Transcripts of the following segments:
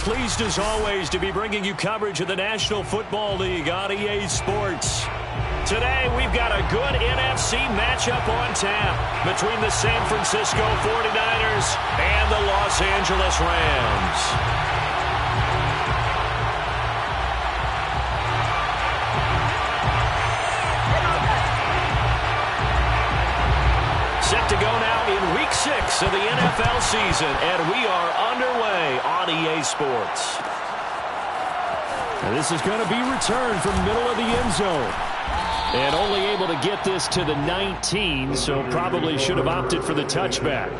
Pleased as always to be bringing you coverage of the National Football League on EA Sports. Today we've got a good NFC matchup on tap between the San Francisco 49ers and the Los Angeles Rams. Set to go now in Week 6 of the NFL season, and we are underway on EA Sports. And this is going to be returned from middle of the end zone. And only able to get this to the 19, so probably should have opted for the touchback.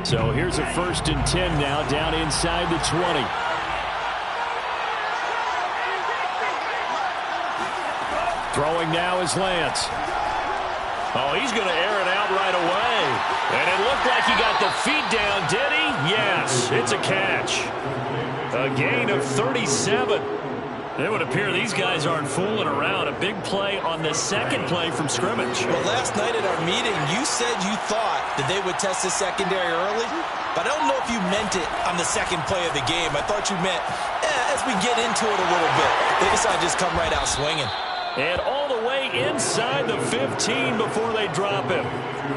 So here's a 1st and 10 now, down inside the 20. Throwing now is Lance. Oh, he's going to air it out right away. And it looked like he got the feet down, did he? Yes, it's a catch. A gain of 37. It would appear these guys aren't fooling around. A big play on the second play from scrimmage. Well, last night at our meeting, you said you thought that they would test the secondary early, but I don't know if you meant it on the second play of the game. I thought you meant, as we get into it a little bit, they decided to just come right out swinging. And all the way inside the 15 before they drop him.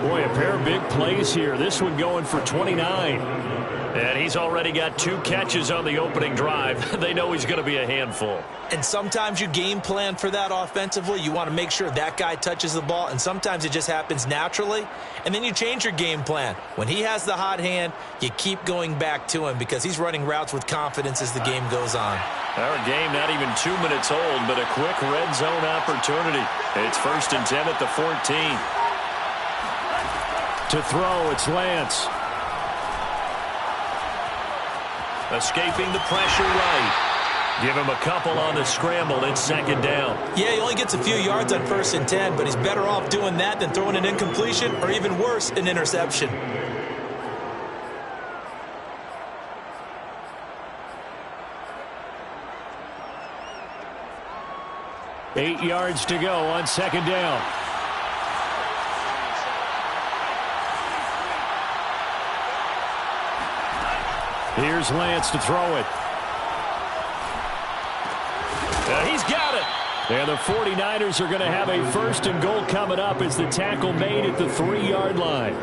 Boy, a pair of big plays here. This one going for 29. And he's already got 2 catches on the opening drive. They know he's going to be a handful. And sometimes you game plan for that offensively. You want to make sure that guy touches the ball, and sometimes it just happens naturally. And then you change your game plan. When he has the hot hand, you keep going back to him because he's running routes with confidence as the game goes on. Our game not even 2 minutes old, but a quick red zone opportunity. It's 1st and 10 at the 14. To throw, it's Lance. Escaping the pressure right. Give him a couple on the scramble. It's 2nd down. Yeah, he only gets a few yards on 1st and 10, but he's better off doing that than throwing an incompletion or even worse, an interception. Eight yards to go on 2nd down. Here's Lance to throw it. He's got it. And the 49ers are going to have a 1st and goal coming up as the tackle made at the 3-yard line.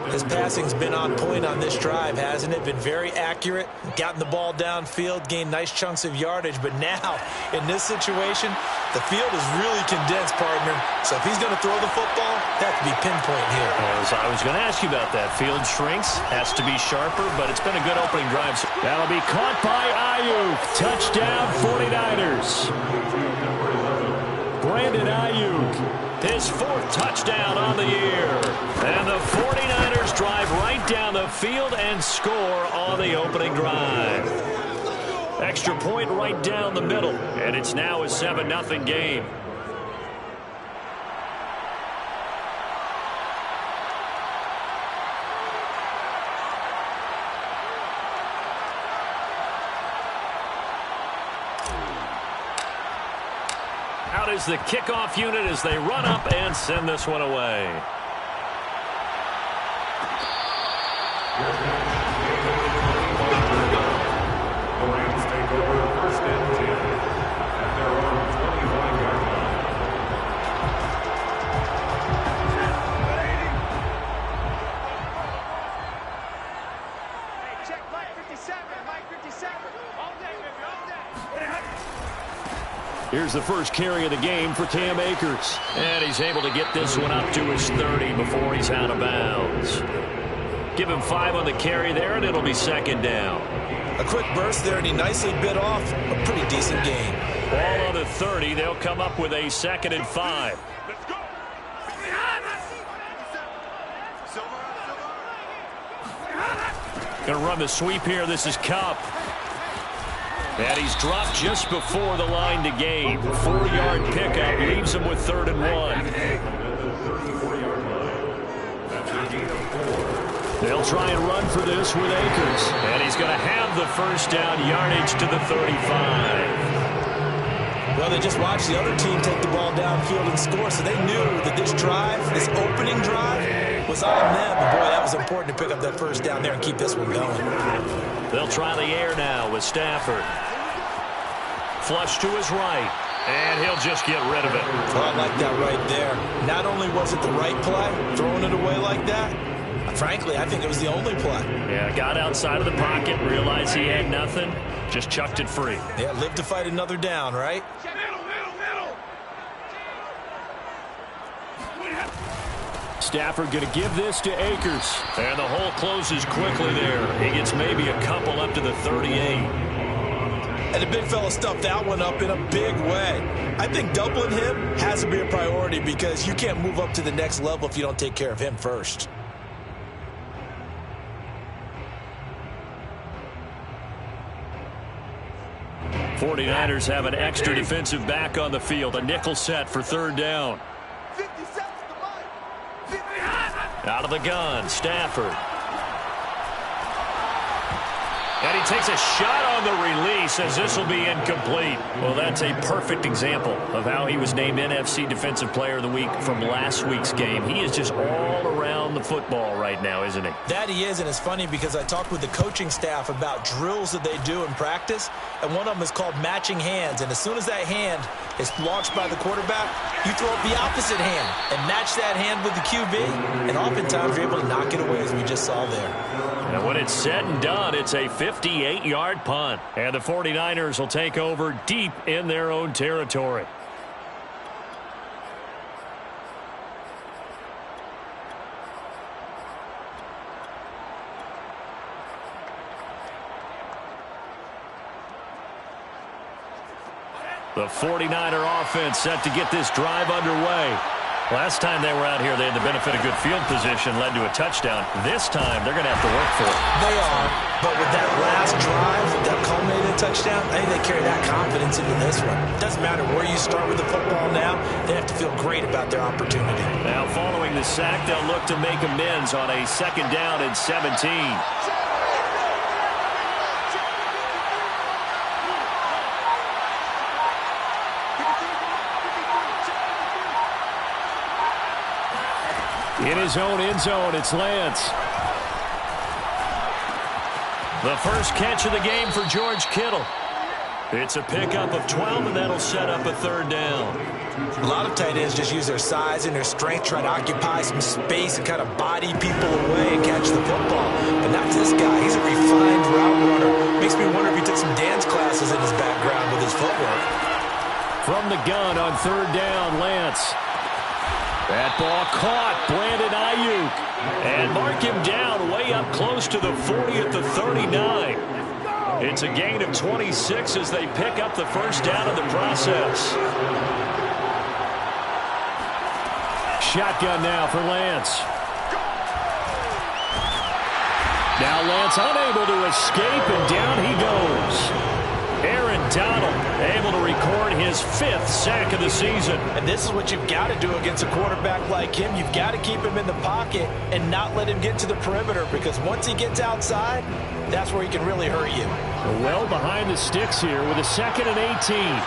His passing's been on point on this drive, hasn't it? Been very accurate, gotten the ball downfield, gained nice chunks of yardage. But now, in this situation, the field is really condensed, partner. So if he's going to throw the football, that has to be pinpoint here. As I was going to ask you about that. Field shrinks, has to be sharper, but it's been a good opening drive. That'll be caught by Ayuk. Touchdown, 49ers. Brandon Ayuk, his 4th touchdown on the year. And the 49ers drive right down the field and score on the opening drive. Extra point right down the middle, and it's now a 7-0 game. Out is the kickoff unit as they run up and send this one away. Here's the first carry of the game for Cam Akers. And he's able to get this one up to his 30 before he's out of bounds. Give him 5 on the carry there, and it'll be 2nd down. A quick burst there, and he nicely bit off a pretty decent gain. Ball on the 30. They'll come up with a 2nd and 5. Let's go. Going to run the sweep here. This is Kupp. And he's dropped just before the line to gain. 4-yard pickup leaves him with 3rd and 1. They'll try and run for this with Akers. And he's going to have the first down yardage to the 35. Well, they just watched the other team take the ball downfield and score, so they knew that this drive, this opening drive, was on them. And boy, that was important to pick up that first down there and keep this one going. They'll try the air now with Stafford. Flush to his right, and he'll just get rid of it. Oh, I like that right there. Not only was it the right play, throwing it away like that, frankly, I think it was the only play. Yeah, got outside of the pocket, realized he had nothing, just chucked it free. Yeah, live to fight another down, right? Stafford going to give this to Akers. And the hole closes quickly there. He gets maybe a couple up to the 38. And the big fella stuffed that one up in a big way. I think doubling him has to be a priority because you can't move up to the next level if you don't take care of him first. '49ers have an extra defensive back on the field. A nickel set for third down. Out of the gun, Stafford. And he takes a shot on the release as this will be incomplete. Well, that's a perfect example of how he was named NFC Defensive Player of the Week from last week's game. He is just all around the football right now, isn't he? That he is, and it's funny because I talked with the coaching staff about drills that they do in practice, and one of them is called matching hands. And as soon as that hand is launched by the quarterback, you throw up the opposite hand and match that hand with the QB, and oftentimes you're able to knock it away, as we just saw there. And when it's said and done, it's a 58-yard punt. And the 49ers will take over deep in their own territory. The 49er offense set to get this drive underway. Last time they were out here, they had the benefit of good field position, led to a touchdown. This time, they're going to have to work for it. They are, but with that last drive, that culminated touchdown, I think they carry that confidence into this one. It doesn't matter where you start with the football now, they have to feel great about their opportunity. Now, following the sack, they'll look to make amends on a second down and 17. In his own end zone, it's Lance. The first catch of the game for George Kittle. It's a pickup of 12, and that'll set up a third down. A lot of tight ends just use their size and their strength, try to occupy some space and kind of body people away and catch the football. But not this guy. He's a refined route runner. Makes me wonder if he took some dance classes in his background with his footwork. From the gun on third down, Lance. That ball caught, Brandon Ayuk. And mark him down way up close to the 40 at the 39. It's a gain of 26 as they pick up the first down in the process. Shotgun now for Lance. Now Lance unable to escape, and down he goes. Aaron Donald able to record his 5th sack of the season. And this is what you've got to do against a quarterback like him. You've got to keep him in the pocket and not let him get to the perimeter, because once he gets outside, that's where he can really hurt you. Well behind the sticks here with a 2nd and 18.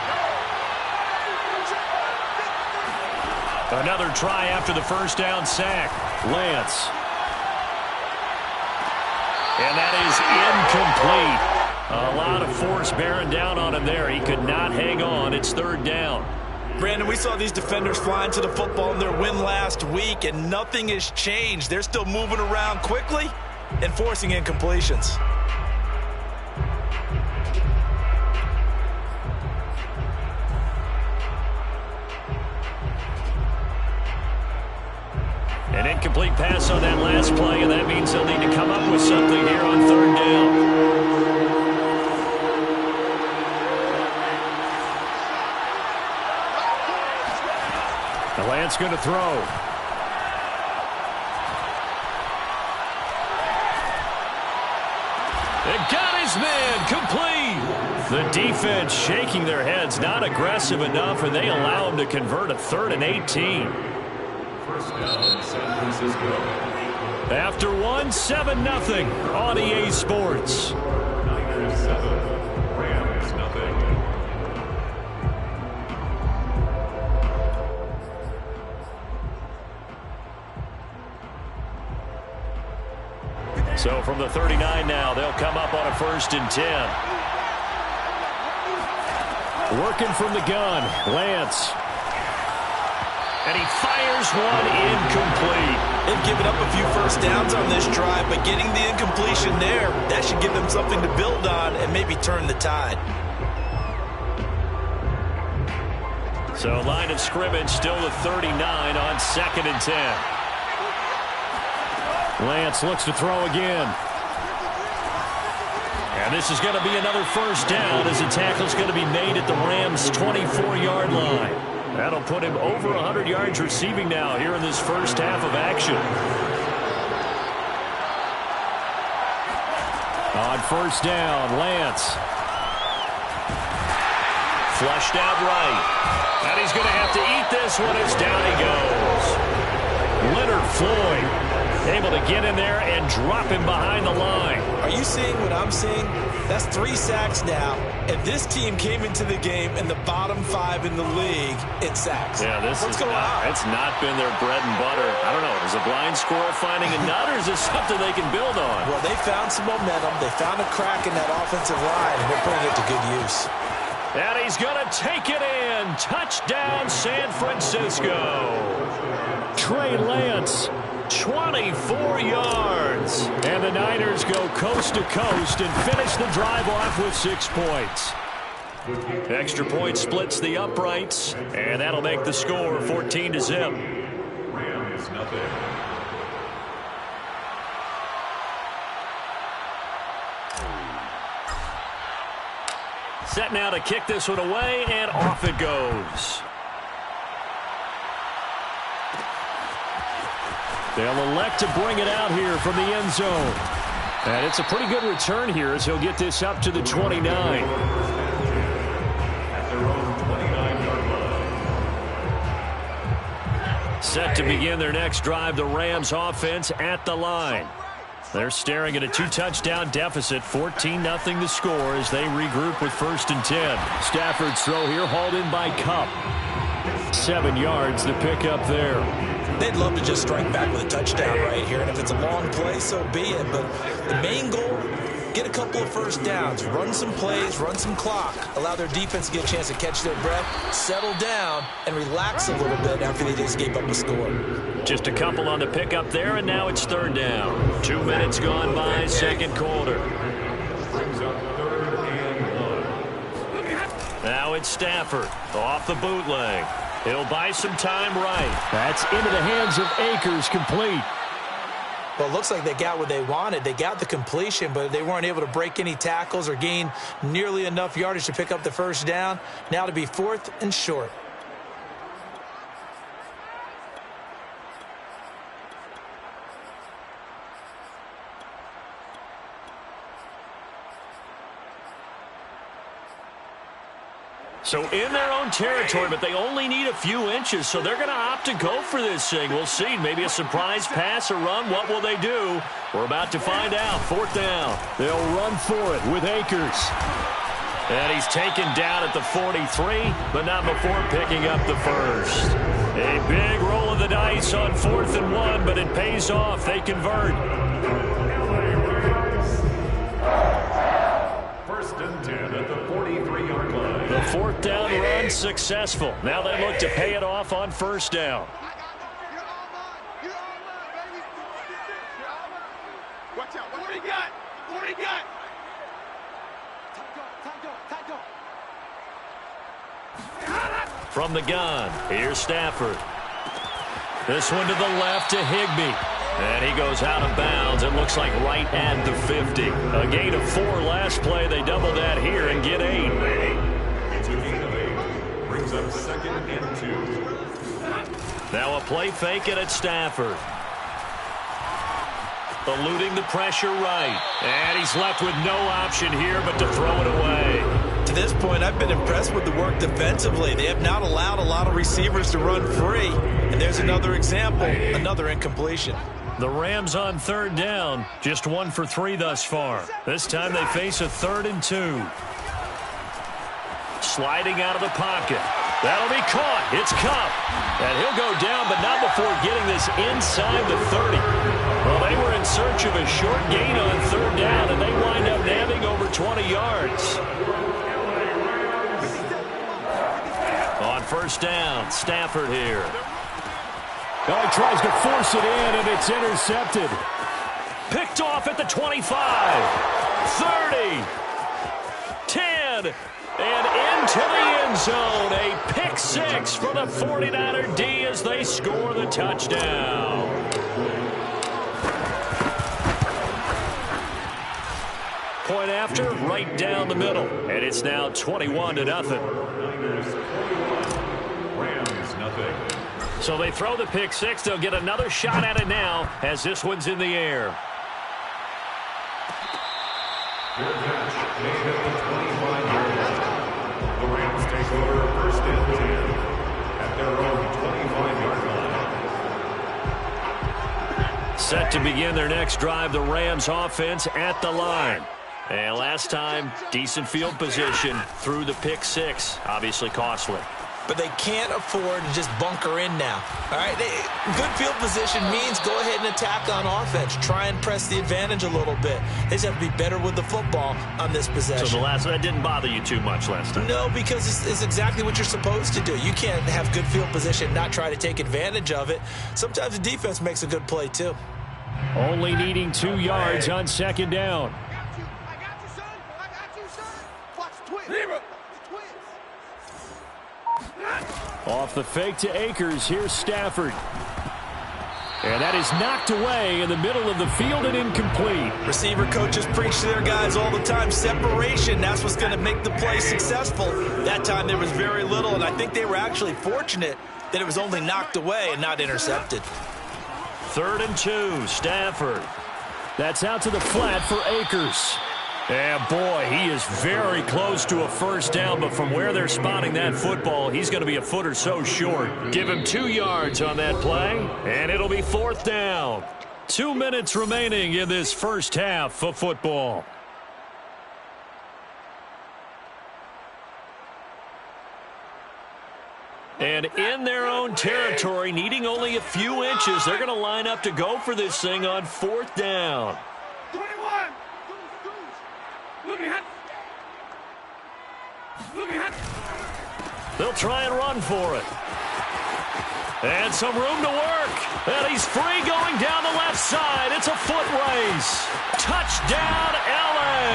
Another try after the first down sack. Lance. And that is incomplete. A lot of force bearing down on him there. He could not hang on. It's third down. Brandon, we saw these defenders flying to the football in their win last week, and nothing has changed. They're still moving around quickly and forcing incompletions. An incomplete pass on that last play, and that means they'll need to come up with something here on third down. Lance going to throw. They got his man complete. The defense shaking their heads, not aggressive enough, and they allow him to convert a 3rd and 18. First down, San Francisco. After one, 7-0 on EA Sports. Niners 7, Rams nothing. So from the 39 now, they'll come up on a 1st and 10. Working from the gun, Lance. And he fires one incomplete. They've given up a few first downs on this drive, but getting the incompletion there, that should give them something to build on and maybe turn the tide. So line of scrimmage still the 39 on 2nd and 10. Lance looks to throw again. And this is going to be another first down as the tackle's going to be made at the Rams' 24-yard line. That'll put him over 100 yards receiving now here in this first half of action. On 1st down, Lance. Flushed out right. And he's going to have to eat this one as down he goes. Leonard Floyd able to get in there and drop him behind the line. Are you seeing what I'm seeing? That's 3 sacks now. And this team came into the game in the bottom 5 in the league in sacks. Yeah, What's going on? It's not been their bread and butter. I don't know. Is a blind squirrel finding a nut, or is this something they can build on? Well, they found some momentum. They found a crack in that offensive line, and they're putting it to good use. And he's going to take it in. Touchdown, San Francisco. Trey Lance, 24 yards. And the Niners go coast to coast and finish the drive off with 6 points. Extra point splits the uprights, and that'll make the score 14-0. Rams nothing. Set now to kick this one away, and off it goes. They'll elect to bring it out here from the end zone. And it's a pretty good return here as he'll get this up to the 29. At their own 29-yard line. Set to begin their next drive, the Rams offense at the line. They're staring at a 2-touchdown deficit, 14-0 the score as they regroup with 1st and 10. Stafford's throw here hauled in by Kupp. 7 yards to pick up there. They'd love to just strike back with a touchdown right here, and if it's a long play, so be it. But the main goal, get a couple of first downs, run some plays, run some clock, allow their defense to get a chance to catch their breath, settle down, and relax a little bit after they just gave up a score. Just a couple on the pickup there, and now it's 3rd down. 2 minutes gone by, 2nd quarter. Brings up 3rd and 1. Now it's Stafford off the bootleg. He'll buy some time right. That's into the hands of Akers, complete. Well, it looks like they got what they wanted. They got the completion, but they weren't able to break any tackles or gain nearly enough yardage to pick up the first down. Now to be 4th and short. So in their own territory, but they only need a few inches, so they're going to opt to go for this thing. We'll see. Maybe a surprise pass or run. What will they do? We're about to find out. 4th down. They'll run for it with Akers. And he's taken down at the 43, but not before picking up the first. A big roll of the dice on 4th and 1, but it pays off. They convert. 1st and 10 at the 43-yard line. The 4th down run successful. Now they look to pay it off on 1st down. Watch out. What do you got? What do you got? From the gun, here's Stafford. This one to the left to Higbee. And he goes out of bounds. It looks like right at the 50. A gain of 4 last play. They double that here and get 8. It's a gain of 8. Brings up 2nd and 2. Now a play fake it at Stafford. Eluding the pressure right. And he's left with no option here but to throw it away. To this point, I've been impressed with the work defensively. They have not allowed a lot of receivers to run free. And there's another example, another incompletion. The Rams on third down, just 1 for 3 thus far. This time they face a 3rd and 2. Sliding out of the pocket. That'll be caught. It's Kupp. And he'll go down, but not before getting this inside the 30. Well, they were in search of a short gain on third down, and they wind up nabbing over 20 yards. On first down, Stafford here. Oh, he tries to force it in, and it's intercepted. Picked off at the 25, 30, 10, and into the end zone. A pick 6 for the 49er D as they score the touchdown. Point after, right down the middle. And it's now 21-0. Rams, nothing. So they throw the pick 6. They'll get another shot at it now as this one's in the air. Fair catch made at the 25-yard line. The Rams take over 1st and 10 at their own 25-yard line. Set to begin their next drive, the Rams offense at the line. And last time, decent field position through the pick 6. Obviously costly. But they can't afford to just bunker in now. All right, good field position means go ahead and attack on offense. Try and press the advantage a little bit. They just have to be better with the football on this possession. So that didn't bother you too much last time? No, because it's exactly what you're supposed to do. You can't have good field position and not try to take advantage of it. Sometimes the defense makes a good play, too. Only needing 2 yards on second down. I got you, son. I got you, son. Watch the twins. Off the fake to Akers. Here's Stafford. And that is knocked away in the middle of the field and incomplete. Receiver coaches preach to their guys all the time. Separation, that's what's going to make the play successful. That time there was very little, and I think they were actually fortunate that it was only knocked away and not intercepted. 3rd and 2, Stafford. That's out to the flat for Akers. And boy, he is very close to a first down, but from where they're spotting that football, he's going to be a foot or so short. Give him 2 yards on that play, and it'll be 4th down. 2 minutes remaining in this first half of football. And in their own territory, needing only a few inches, they're going to line up to go for this thing on 4th down. 21. Look at. They'll try and run for it. And some room to work. And he's free going down the left side. It's a foot race. Touchdown, L.A.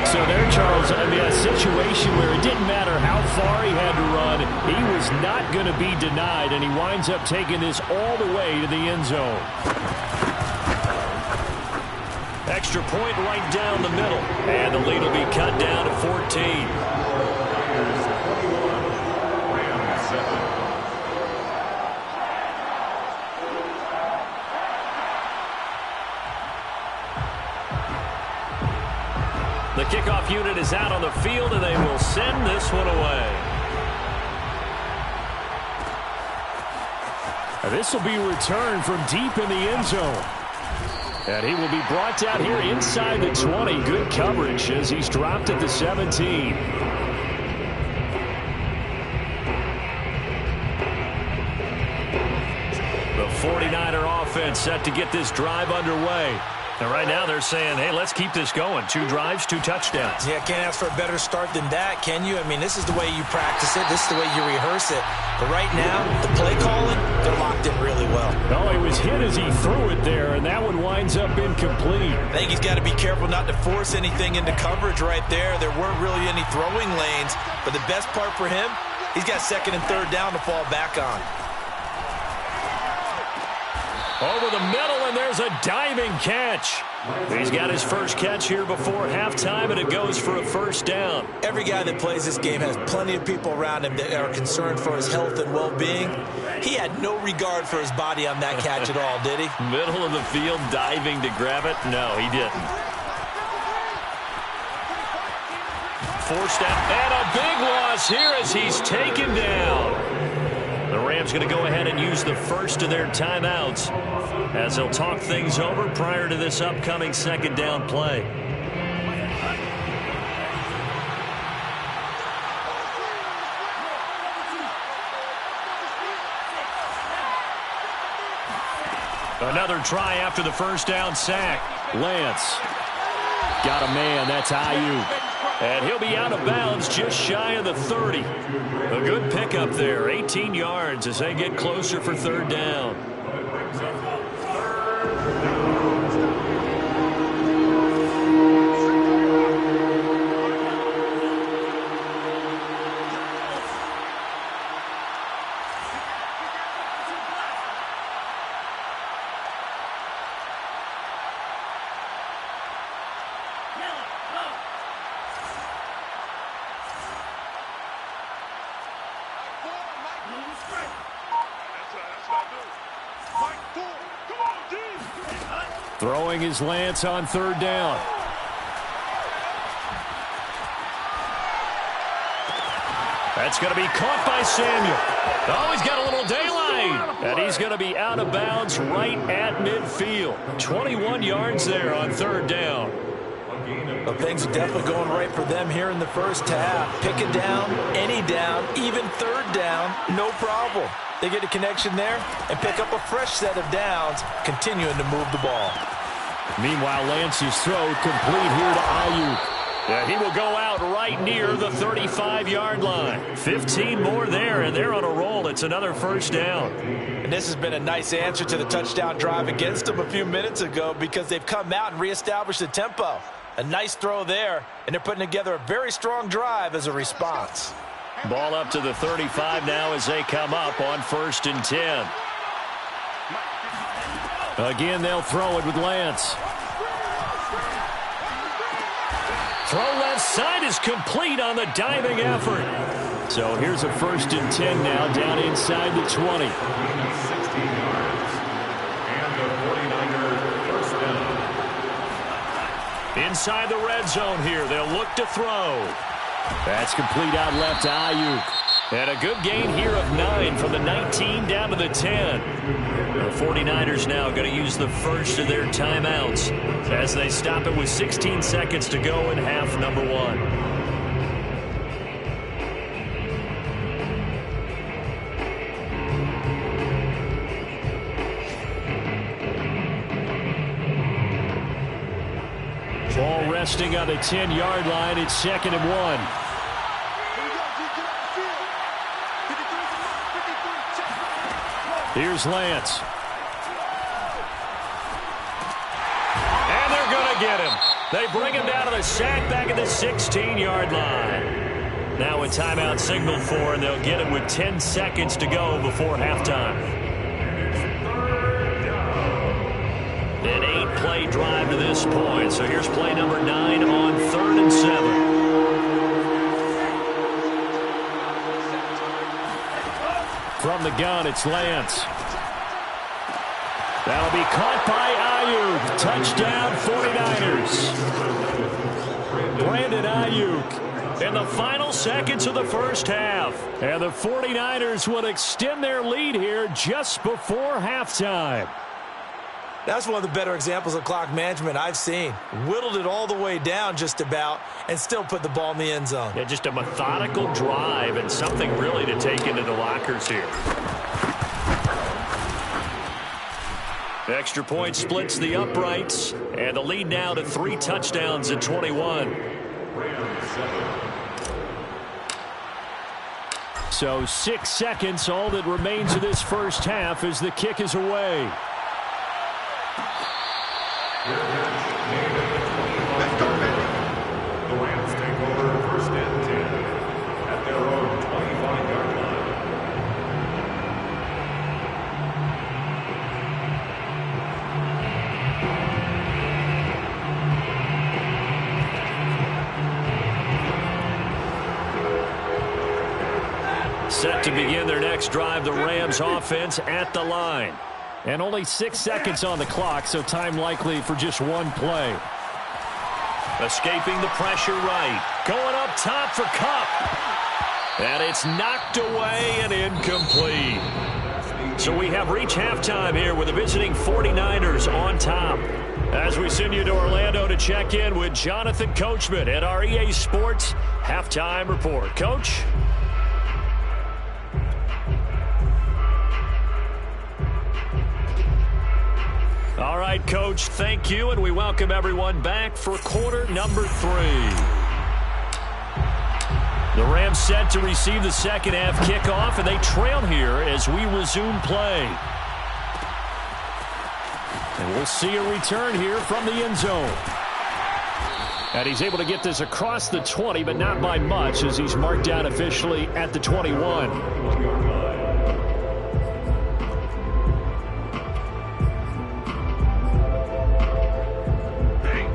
So there, Charles, I mean, a situation where it didn't matter how far he had to run, he was not going to be denied, and he winds up taking this all the way to the end zone. Extra point right down the middle. And the lead will be cut down to 14. Rams 7. The kickoff unit is out on the field, and they will send this one away. This will be returned from deep in the end zone. And he will be brought down here inside the 20. Good coverage as he's dropped at the 17. The 49er offense set to get this drive underway. And right now they're saying, hey, let's keep this going. 2 drives, 2 touchdowns. Yeah, can't ask for a better start than that, can you? I mean, this is the way you practice it. This is the way you rehearse it. But right now, the play calling, they're locked in really well. Oh, he was hit as he threw it there, and that one winds up incomplete. I think he's got to be careful not to force anything into coverage right there. There weren't really any throwing lanes. But the best part for him, he's got 2nd and 3rd down to fall back on. Over the middle, and there's a diving catch. He's got his first catch here before halftime, and it goes for a first down. Every guy that plays this game has plenty of people around him that are concerned for his health and well-being. He had no regard for his body on that catch at all, did he? Middle of the field, diving to grab it. No, he didn't. Forced out, and a big loss here as he's taken down. The Rams going to go ahead and use the first of their timeouts as they'll talk things over prior to this upcoming second down play. Another try after the first down sack. Lance got a man. That's Ayuk. And he'll be out of bounds just shy of the 30. A good pickup there. 18 yards as they get closer for third down. Throwing his Lance on third down. That's going to be caught by Samuel. Oh, he's got a little daylight. And he's going to be out of bounds right at midfield. 21 yards there on third down. Well, things are definitely going right for them here in the first half. Pick it down, any down, even third down, no problem. They get a connection there and pick up a fresh set of downs, continuing to move the ball. Meanwhile, Lance's throw complete here to Ayuk. Yeah, he will go out right near the 35-yard line. 15 more there, and they're on a roll. It's another first down. And this has been a nice answer to the touchdown drive against them a few minutes ago because they've come out and reestablished the tempo. A nice throw there, and they're putting together a very strong drive as a response. Ball up to the 35 now as they come up on 1st and 10. Again, they'll throw it with Lance. Throw left side is complete on the diving effort. So here's a 1st and 10 now down inside the 20. 16 yards. And the 49ers first down. Inside the red zone here. They'll look to throw. That's complete out left to Ayuk. And a good gain here of 9 from the 19 down to the 10. The 49ers now going to use the first of their timeouts as they stop it with 16 seconds to go in half number 1. Ball resting on the 10-yard line. It's 2nd and 1. Here's Lance. And they're going to get him. They bring him down to the sack back at the 16-yard line. Now a timeout signaled for, and they'll get it with 10 seconds to go before halftime. An 8-play drive to this point. So here's play number 9 on 3rd and 7. From the gun, it's Lance. That'll be caught by Ayuk. Touchdown, 49ers. Brandon Ayuk in the final seconds of the first half. And the 49ers will extend their lead here just before halftime. That's one of the better examples of clock management I've seen. Whittled it all the way down just about and still put the ball in the end zone. Yeah, just a methodical drive and something really to take into the lockers here. The extra point splits the uprights, and the lead now to 3 touchdowns at 21. So 6 seconds, all that remains of this first half as the kick is away. The Rams take over 1st and 10 at their own 25-yard line. Set to begin their next drive, the Rams offense at the line. And only 6 seconds on the clock, so time likely for just one play. Escaping the pressure right. Going up top for Kupp. And it's knocked away and incomplete. So we have reached halftime here with the visiting 49ers on top. As we send you to Orlando to check in with Jonathan Coachman at our EA Sports Halftime Report. Coach? All right, Coach, thank you, and we welcome everyone back for quarter number 3. The Rams set to receive the second half kickoff, and they trail here as we resume play. And we'll see a return here from the end zone. And he's able to get this across the 20, but not by much as he's marked down officially at the 21.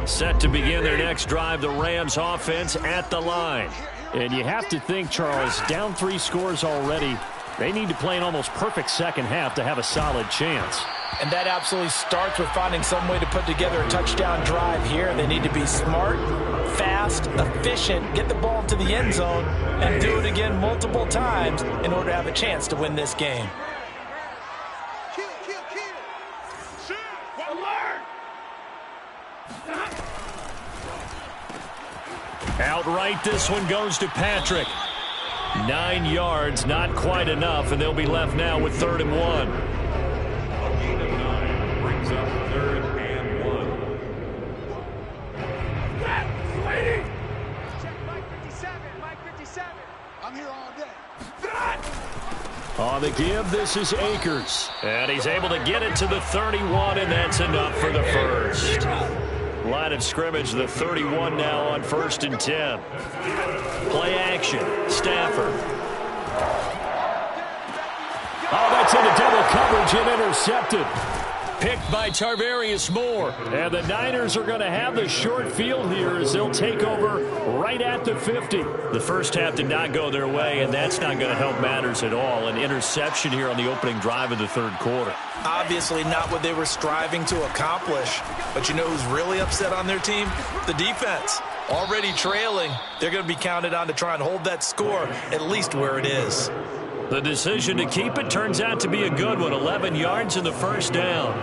Set to begin their next drive, the Rams offense at the line. And you have to think, Charles, down 3 scores already. They need to play an almost perfect second half to have a solid chance. And that absolutely starts with finding some way to put together a touchdown drive here. They need to be smart, fast, efficient, get the ball to the end zone, and do it again multiple times in order to have a chance to win this game. Outright, this one goes to Patrick. 9 yards, not quite enough, and they'll be left now with 3rd and 1. A gain of 9 brings up 3rd and 1. Check Mike 57. Mike 57. I'm here all day. On the give, this is Akers. And he's able to get it to the 31, and that's enough for the first. Line of scrimmage, the 31 now on 1st and 10. Play action, Stafford. Oh, that's into double coverage and intercepted. Picked by Tarvarius Moore. And the Niners are going to have the short field here as they'll take over right at the 50. The first half did not go their way, and that's not going to help matters at all. An interception here on the opening drive of the 3rd quarter. Obviously not what they were striving to accomplish. But you know who's really upset on their team? The defense. Already trailing, they're going to be counted on to try and hold that score at least where it is. The decision to keep it turns out to be a good one. 11 yards in the first down.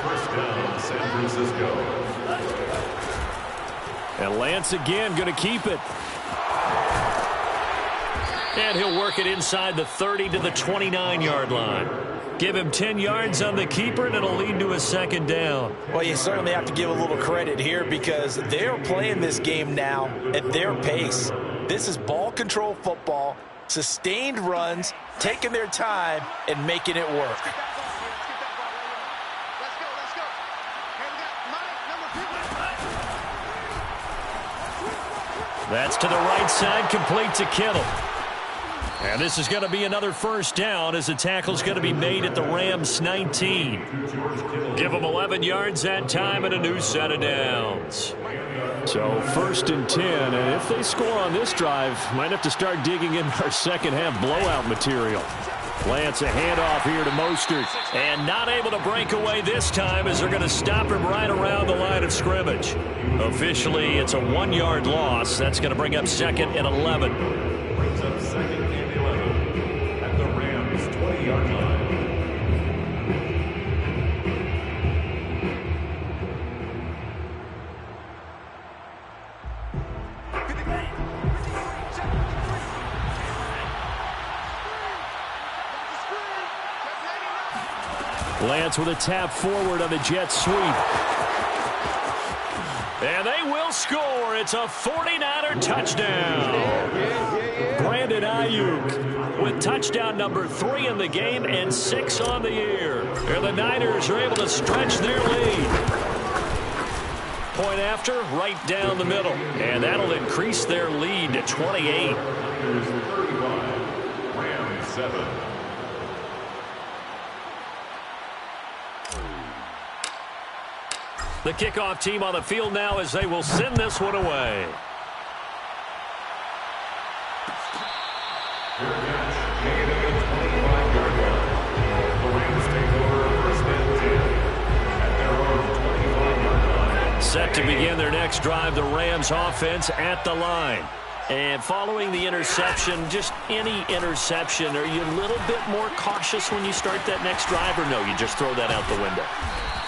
First down, San Francisco. And Lance again going to keep it. And he'll work it inside the 30 to the 29-yard line. Give him 10 yards on the keeper, and it'll lead to a 2nd down. Well, you certainly have to give a little credit here because they're playing this game now at their pace. This is ball control football, sustained runs, taking their time, and making it work. Let's go. Hey, we got Mike, number 50. That's to the right side, complete to Kittle. And this is going to be another first down as the tackle's going to be made at the Rams 19. Give them 11 yards that time and a new set of downs. So 1st and 10, and if they score on this drive, might have to start digging in our second half blowout material. Lance, a handoff here to Mostert. And not able to break away this time as they're going to stop him right around the line of scrimmage. Officially, it's a 1-yard loss. That's going to bring up 2nd and 11. Brings up 2nd and 11 at the Rams 20-yard line. Lance with a tap forward on the jet sweep. And they will score. It's a 49er touchdown. Brandon Ayuk With touchdown number 3 in the game and 6 on the year. And the Niners are able to stretch their lead. Point after, right down the middle. And that'll increase their lead to 28. Here's 35, Rams 7. The kickoff team on the field now as they will send this one away. Fair catch, made at the 25-yard line. The Rams take over 1st and 10 at their own 25-yard line. Set to begin their next drive, the Rams offense at the line. And following the interception, just any interception, are you a little bit more cautious when you start that next drive, or no, you just throw that out the window?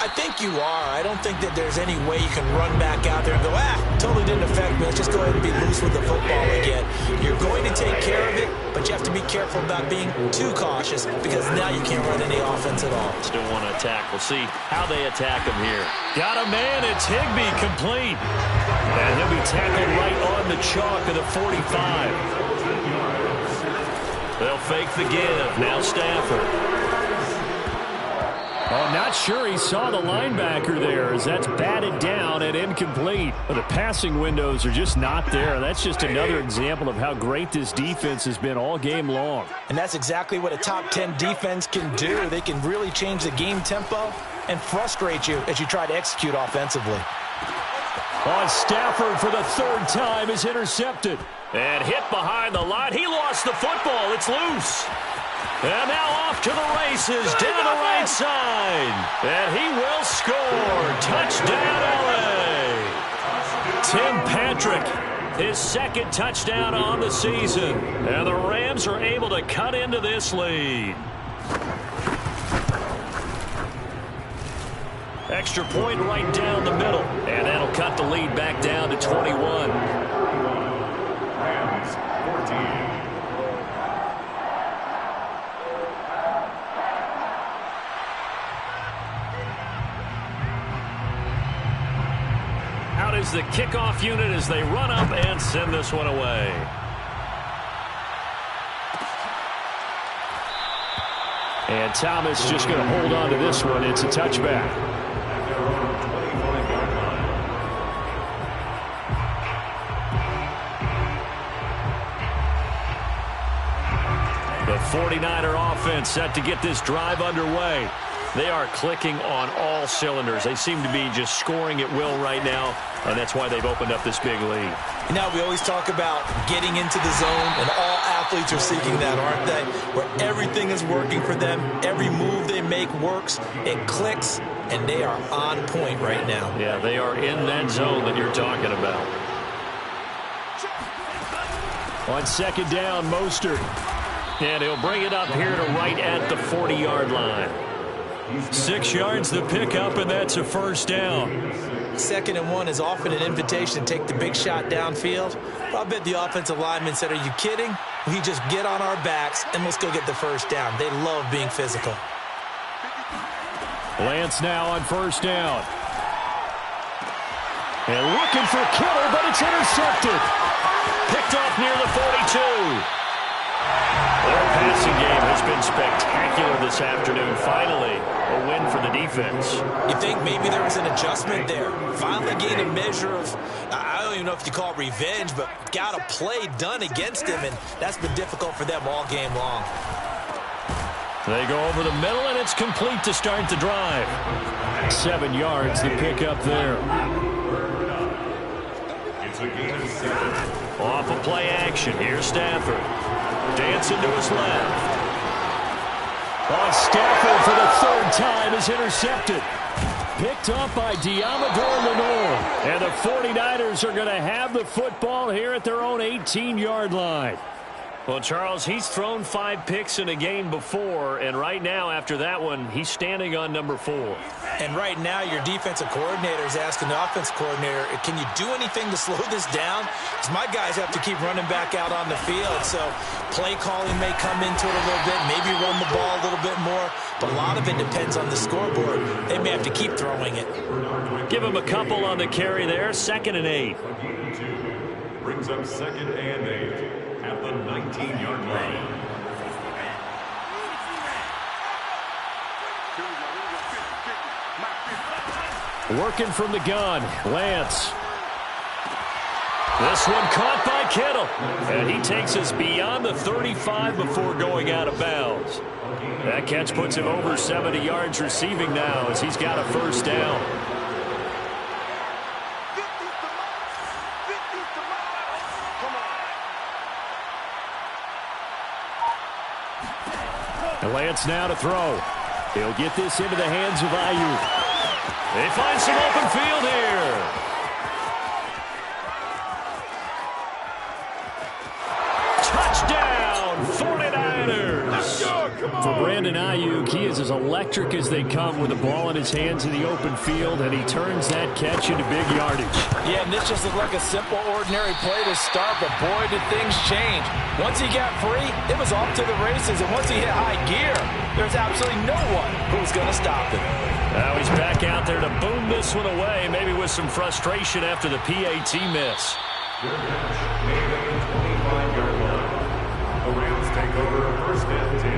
I think you are. I don't think that there's any way you can run back out there and go, totally didn't affect me. Let's just go ahead and be loose with the football again. You're going to take care of it, but you have to be careful about being too cautious because now you can't run any offense at all. Still want to attack. We'll see how they attack him here. Got a man. It's Higbee, complete. And he'll be tackled right on the chalk of the 45. They'll fake the give. Now Stafford. Oh, not sure he saw the linebacker there as that's batted down and incomplete. But the passing windows are just not there. That's just another example of how great this defense has been all game long. And that's exactly what a top 10 defense can do. They can really change the game tempo and frustrate you as you try to execute offensively. On Stafford for the third time is intercepted. And hit behind the line. He lost the football. It's loose. And now off to the races down the right side. And he will score. Touchdown, LA. Tim Patrick, his second touchdown on the season. And the Rams are able to cut into this lead. Extra point right down the middle. And that'll cut the lead back down to 21. Rams 14. Out is the kickoff unit as they run up and send this one away. And Thomas just going to hold on to this one. It's a touchback. The 49er offense set to get this drive underway. They are clicking on all cylinders. They seem to be just scoring at will right now, and that's why they've opened up this big lead. And now we always talk about getting into the zone, and all athletes are seeking that, aren't they? Where everything is working for them. Every move they make works. It clicks, and they are on point right now. Yeah, they are in that zone that you're talking about. On second down, Mostert. And he'll bring it up here to right at the 40-yard line. 6 yards the pickup, and that's a first down. 2nd and 1 is often an invitation to take the big shot downfield. But I bet the offensive lineman said, are you kidding? We just get on our backs, and let's go get the first down. They love being physical. Lance now on first down. And looking for Kittle, but it's intercepted. Picked off near the 42. Their passing game has been spectacular this afternoon. Finally, a win for the defense. You think maybe there was an adjustment there? Finally gained a measure of, I don't even know if you call it revenge, but got a play done against him, and that's been difficult for them all game long. They go over the middle, and it's complete to start the drive. 7 yards, the pickup there. It's a gain of 7. Off of play action, here's Stafford. Dancing to his left. On Stafford for the third time is intercepted. Picked up by Diamador Lenore. And the 49ers are going to have the football here at their own 18-yard line. Well, Charles, he's thrown 5 picks in a game before, and right now, after that one, he's standing on number 4. And right now, your defensive coordinator is asking the offensive coordinator, can you do anything to slow this down? Because my guys have to keep running back out on the field, so play calling may come into it a little bit, maybe run the ball a little bit more, but a lot of it depends on the scoreboard. They may have to keep throwing it. Give him a couple on the carry there, 2nd and 8. Brings up 2nd and 8. At the 19-yard line. Working from the gun, Lance. This one caught by Kittle. And he takes us beyond the 35 before going out of bounds. That catch puts him over 70 yards receiving now as he's got a first down. Lance now to throw. He'll get this into the hands of Ayuk. They find some open field here. Touchdown, 49ers. For Brandon Ayuk, he is as electric as they come with the ball in his hands in the open field, and he turns that catch into big yardage. Yeah, and this just looked like a simple, ordinary play to start, but boy, did things change. Once he got free, it was off to the races, and once he hit high gear, there's absolutely no one who's going to stop him. Now he's back out there to boom this one away, maybe with some frustration after the PAT miss. Good catch made at the 25-yard line. The Rams take over first and 10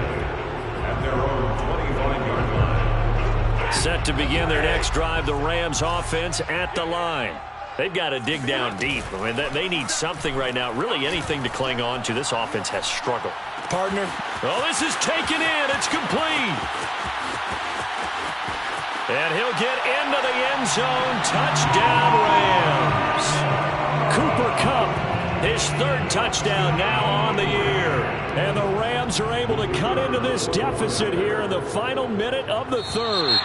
at their own 25-yard line. Set to begin their next drive, the Rams offense at the line. They've got to dig down deep. I mean, they need something right now, really anything to cling on to. This offense has struggled. Partner. Oh, this is taken in. It's complete. And he'll get into the end zone. Touchdown, Rams. Cooper Kupp, his third touchdown now on the year. And the Rams are able to cut into this deficit here in the final minute of the third.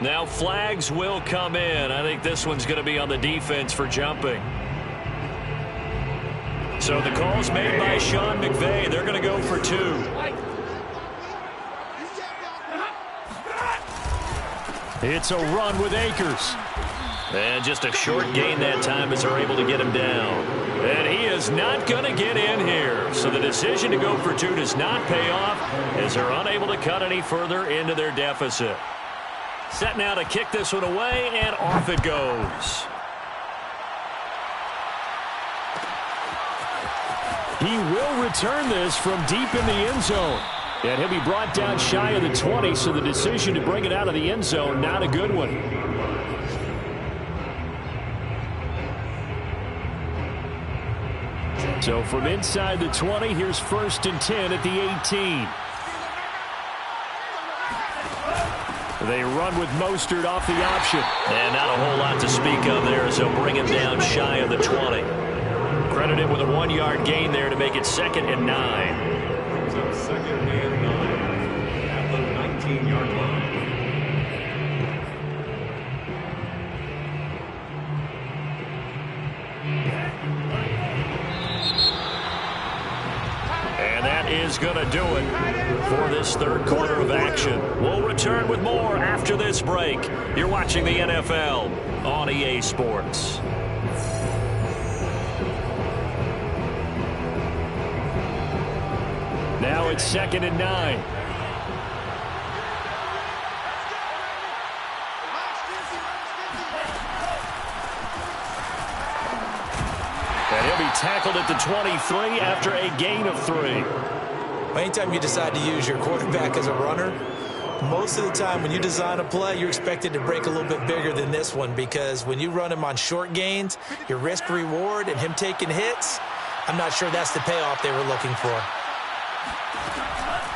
Now flags will come in. I think this one's going to be on the defense for jumping. So the call's made by Sean McVay. They're going to go for 2. It's a run with Akers. And just a short gain that time as they're able to get him down. And he is not going to get in here. So the decision to go for 2 does not pay off as they're unable to cut any further into their deficit. Set now to kick this one away, and off it goes. He will return this from deep in the end zone. And he'll be brought down shy of the 20, so the decision to bring it out of the end zone, not a good one. So from inside the 20, here's 1st and 10 at the 18. They run with Mostert off the option. And not a whole lot to speak of there as they'll bring him down shy of the 20. Credited with a 1-yard gain there to make it 2nd and 9. So 2nd and 9 at the 19-yard line. And that is going to do it for this third quarter of action. We'll return with more after this break. You're watching the NFL on EA Sports. Now it's 2nd and 9. And he'll be tackled at the 23 after a gain of 3. Anytime you decide to use your quarterback as a runner, most of the time when you design a play, you're expected to break a little bit bigger than this one, because when you run him on short gains, your risk-reward and him taking hits, I'm not sure that's the payoff they were looking for.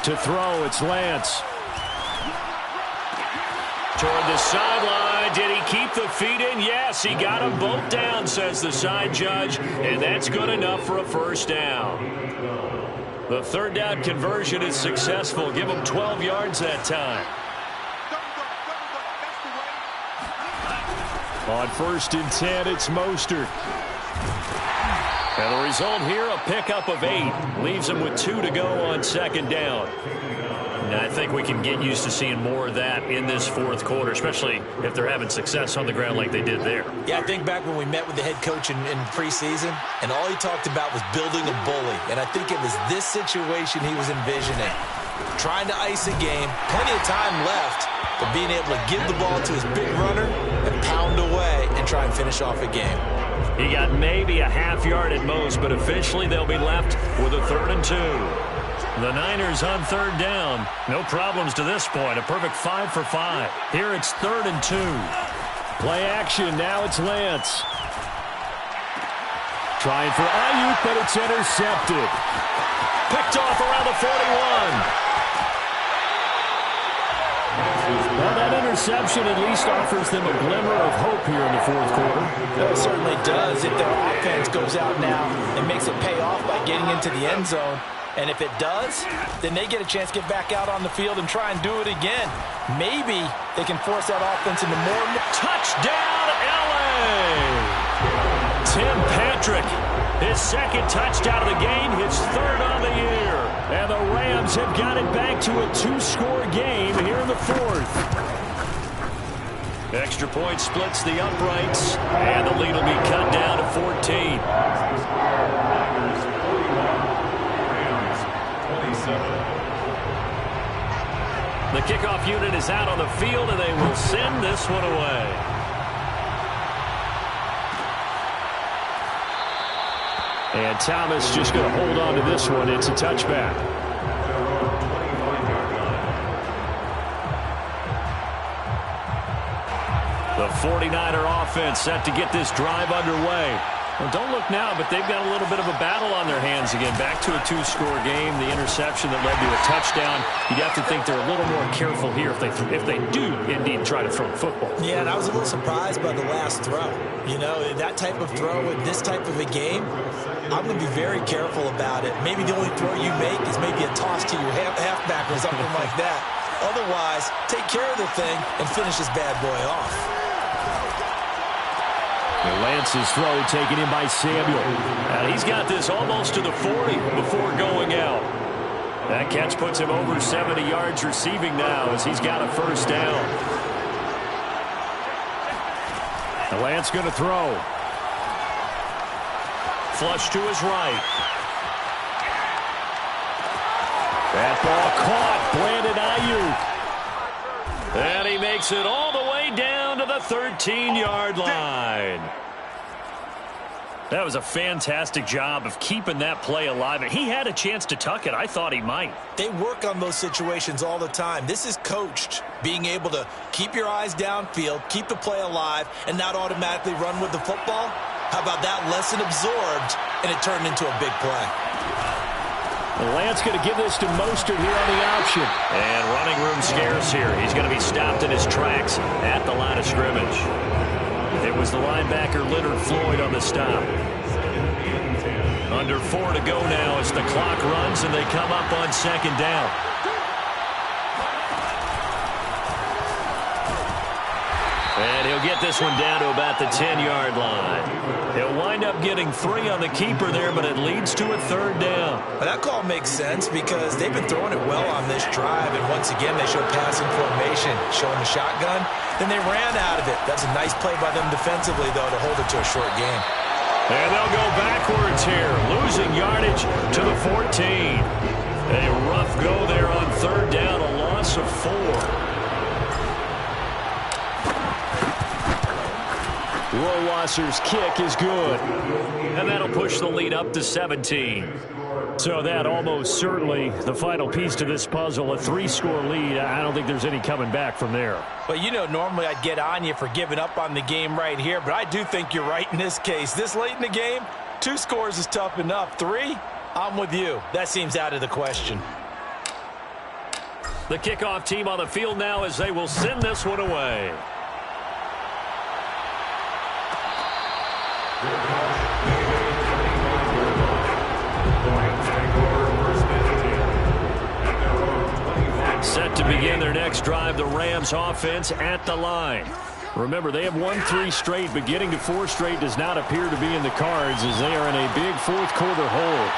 To throw, it's Lance. Toward the sideline. Did he keep the feet in? Yes, he got them both down, says the side judge, and that's good enough for a first down. The third down conversion is successful. Give him 12 yards that time. On 1st and 10, it's Mostert. And the result here, a pickup of 8. Leaves him with 2 to go on 2nd down. And I think we can get used to seeing more of that in this fourth quarter, especially if they're having success on the ground like they did there. Yeah, I think back when we met with the head coach in preseason, and all he talked about was building a bully. And I think it was this situation he was envisioning. Trying to ice a game, plenty of time left, but being able to give the ball to his big runner and pound away and try and finish off a game. He got maybe a half yard at most, but officially they'll be left with a 3rd and 2. The Niners on 3rd down. No problems to this point. A perfect 5 for 5. Here it's 3rd and 2. Play action. Now it's Lance. Trying for Ayuk, but it's intercepted. Picked off around the 41. Well, that interception at least offers them a glimmer of hope here in the fourth quarter. It certainly does. If their offense goes out now and makes it pay off by getting into the end zone, and if it does, then they get a chance to get back out on the field and try and do it again. Maybe they can force that offense into more. Touchdown, L.A. Tim Fitzpatrick. His second touchdown of the game, his third on the year. And the Rams have got it back to a two-score game here in the fourth. Extra point splits the uprights, and the lead will be cut down to 14. Niners 41, Rams 27. The kickoff unit is out on the field, and they will send this one away. And Thomas just going to hold on to this one. It's a touchback. The 49er offense set to get this drive underway. Well, don't look now, but they've got a little bit of a battle on their hands again. Back to a two-score game. The interception that led to a touchdown. You'd have to think they're a little more careful here if they do indeed try to throw the football. Yeah, and I was a little surprised by the last throw. You know, that type of throw in this type of a game, I'm going to be very careful about it. Maybe the only throw you make is maybe a toss to your halfback or something like that. Otherwise, take care of the thing and finish this bad boy off. Lance's throw taken in by Samuel. And he's got this almost to the 40 before going out. That catch puts him over 70 yards receiving now as he's got a first down. And Lance going to throw. Flush to his right. That ball caught. Brandon Ayuk. And he makes it all the way down to the 13-yard line. That was a fantastic job of keeping that play alive. He had a chance to tuck it. I thought he might. They work on those situations all the time. This is coached, being able to keep your eyes downfield, keep the play alive, and not automatically run with the football. How about that lesson absorbed, and it turned into a big play. Lance going to give this to Mostert here on the option. And running room scarce here. He's going to be stopped in his tracks at the line of scrimmage. It was the linebacker Leonard Floyd on the stop. Under 4 to go now as the clock runs and they come up on second down. And he'll get this one down to about the 10-yard line. He'll wind up getting 3 on the keeper there, but it leads to a third down. Well, that call makes sense because they've been throwing it well on this drive, and once again they showed passing formation, showing the shotgun. Then they ran out of it. That's a nice play by them defensively, though, to hold it to a short game. And they'll go backwards here, losing yardage to the 14. A rough go there on third down, a loss of 4. Rohrwasser's kick is good. And that'll push the lead up to 17. So that almost certainly the final piece to this puzzle, a 3-score lead. I don't think there's any coming back from there. Well, you know, normally I'd get on you for giving up on the game right here, but I do think you're right in this case. This late in the game, 2 scores is tough enough. 3, I'm with you. That seems out of the question. The kickoff team on the field now as they will send this one away. Set to begin their next drive, the Rams offense at the line. Remember, they have won 3 straight, but getting to 4 straight does not appear to be in the cards as they are in a big fourth-quarter hole.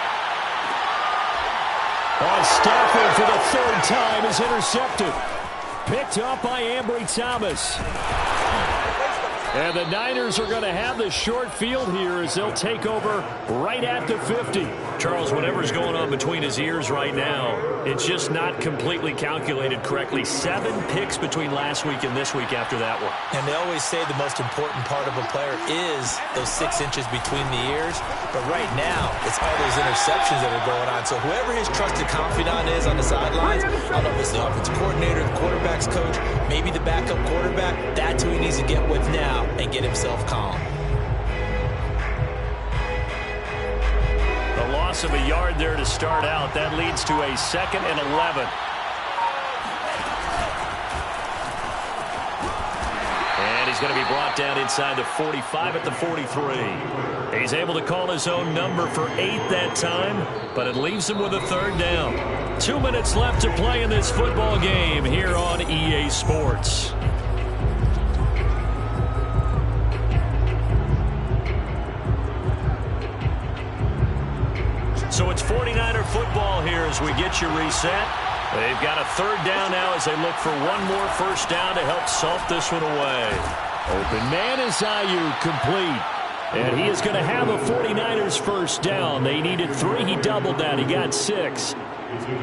On Stafford for the 3rd time is intercepted. Picked up by Ambry Thomas. And the Niners are going to have the short field here as they'll take over right at the 50. Charles, whatever's going on between his ears right now, it's just not completely calculated correctly. 7 picks between last week and this week after that one. And they always say the most important part of a player is those 6 inches between the ears. But right now, it's all those interceptions that are going on. So whoever his trusted confidant is on the sidelines, I don't know if it's the offensive coordinator, the quarterback's coach, maybe the backup quarterback, that's who he needs to get with now and get himself calm. The loss of a yard there to start out. That leads to a 2nd and 11. And he's going to be brought down inside the 45 at the 43. He's able to call his own number for 8 that time, but it leaves him with a 3rd down. 2 minutes left to play in this football game here on EA Sports. 49er football here as we get you reset. They've got a third down now as they look for one more first down to help salt this one away. Open man is Ayuk, complete. And he is going to have a 49ers first down. They needed 3. He doubled that. He got 6.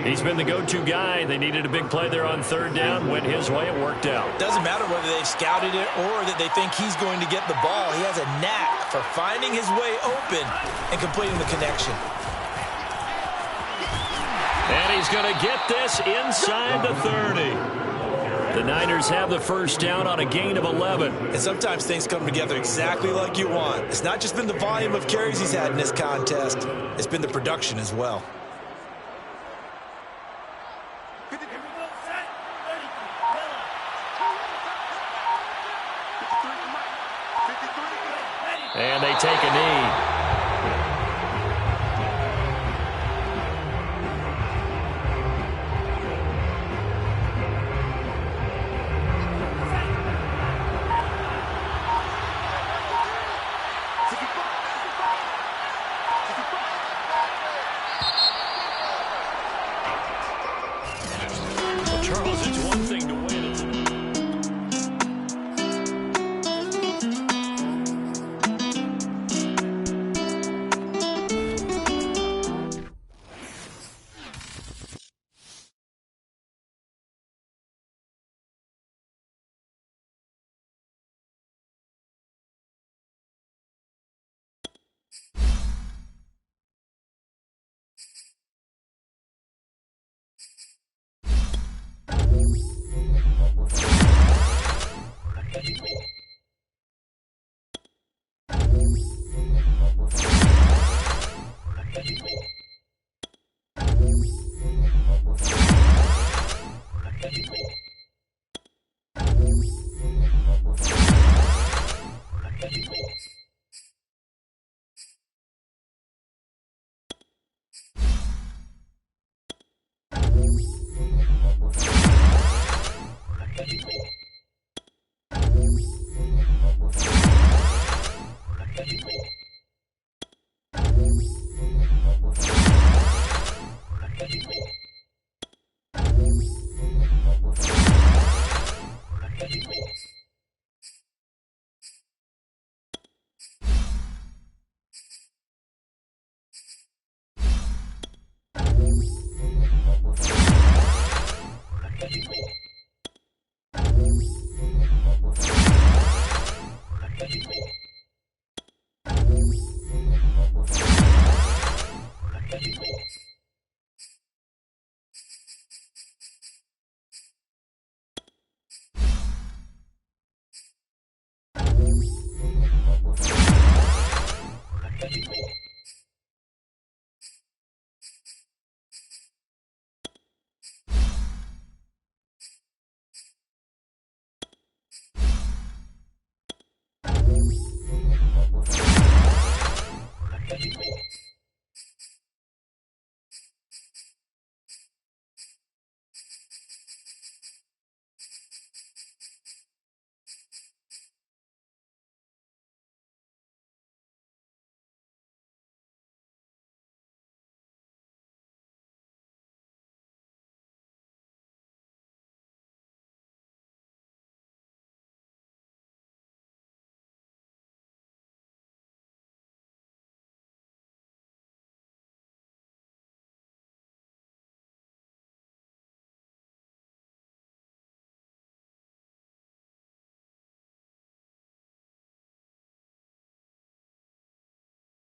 He's been the go-to guy. They needed a big play there on third down. Went his way. It worked out. Doesn't matter whether they've scouted it or that they think he's going to get the ball. He has a knack for finding his way open and completing the connection. And he's going to get this inside the 30. The Niners have the first down on a gain of 11. And sometimes things come together exactly like you want. It's not just been the volume of carries he's had in this contest. It's been the production as well. And they take a knee. Charles, it's 1